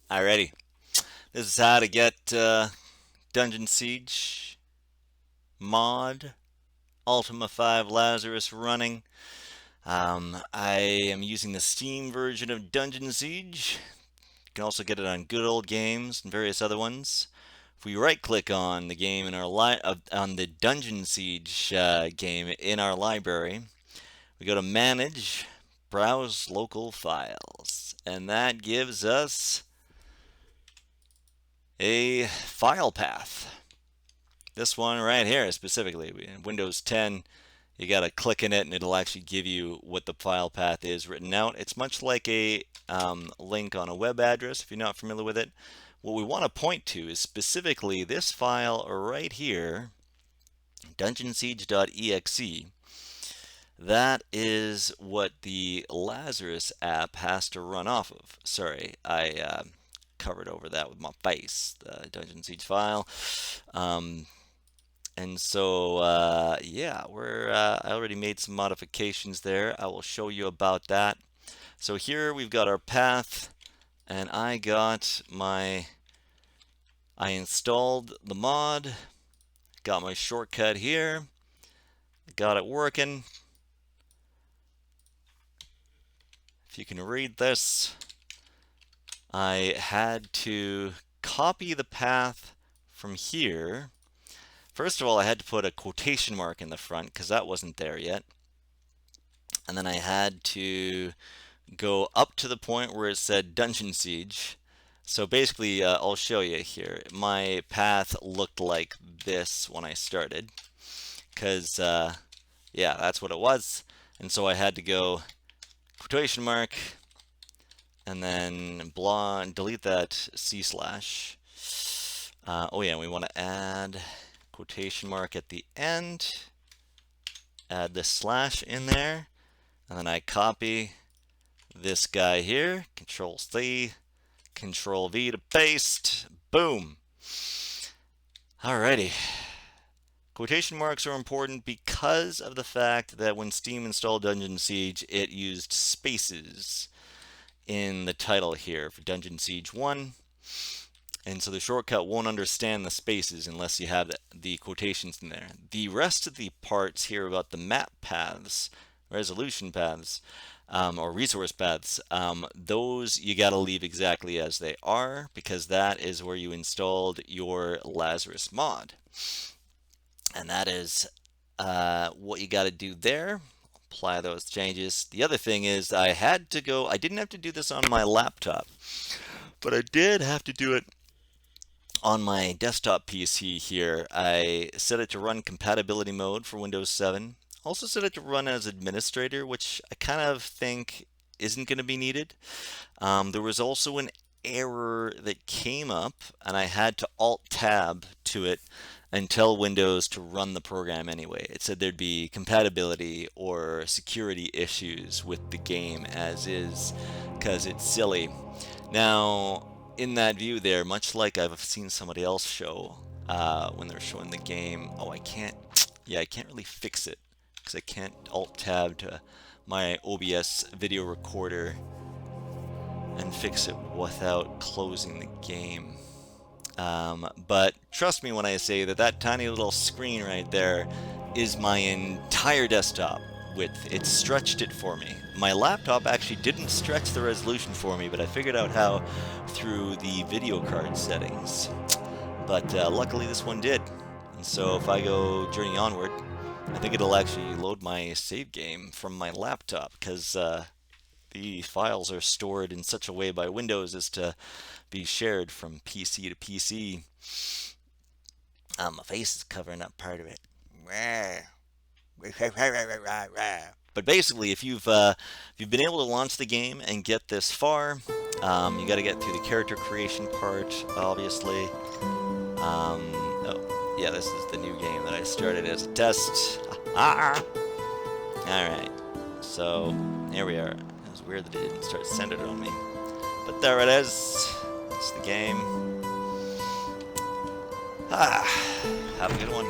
Alrighty, this is how to get Dungeon Siege mod Ultima V Lazarus running. I am using the Steam version of Dungeon Siege. You can also get it on Good Old Games and various other ones. If we right-click on the game in our on the Dungeon Siege game in our library, we go to Manage, Browse Local Files, and that gives us a file path. This one right here specifically, in Windows 10, you got to click in it and it'll actually give you what the file path is written out. It's much like a link on a web address if you're not familiar with it. What we want to point to is specifically this file right here, dungeonsiege.exe. That is what the Lazarus app has to run off of. Sorry, I covered over that with my face, the Dungeon Siege file. And so, yeah, I already made some modifications there. I will show you about that. So here we've got our path, and I installed the mod, got my shortcut here, got it working. If you can read this, I had to copy the path from here. First of all, I had to put a quotation mark in the front because that wasn't there yet. And then I had to go up to the point where it said Dungeon Siege. So basically, I'll show you here. My path looked like this when I started because, yeah, that's what it was. And so I had to go quotation mark and then delete that C/. Oh yeah, we want to add quotation mark at the end, add the slash in there, and then I copy this guy here, Control C, Control V to paste, boom. Alrighty. Quotation marks are important because of the fact that when Steam installed Dungeon Siege, it used spaces in the title here for Dungeon Siege 1. And so the shortcut won't understand the spaces unless you have the quotations in there. The rest of the parts here about the map paths, resolution paths, or resource paths, those you got to leave exactly as they are because that is where you installed your Lazarus mod. And that is what you got to do there. Apply those changes. The other thing is I didn't have to do this on my laptop, but I did have to do it on my desktop PC here. I set it to run compatibility mode for Windows 7. Also set it to run as administrator, which I kind of think isn't going to be needed. There was also an error that came up, and I had to Alt-Tab to it and tell Windows to run the program anyway. It said there'd be compatibility or security issues with the game as is, because it's silly. Now, in that view there, much like I've seen somebody else show when they're showing the game, I can't really fix it because I can't Alt-Tab to my OBS video recorder and fix it without closing the game. But trust me when I say that tiny little screen right there is my entire desktop width. It stretched it for me. My laptop actually didn't stretch the resolution for me, but I figured out how through the video card settings. But luckily this one did. And so if I go Journey Onward, I think it'll actually load my save game from my laptop because the files are stored in such a way by Windows as to be shared from PC to PC. My face is covering up part of it. But basically, if you've been able to launch the game and get this far, you got to get through the character creation part, obviously. Oh, yeah, this is the new game that I started as a test. Alright, so here we are. It was weird that it didn't start centered on me. But there it is. It's the game. Have a good one.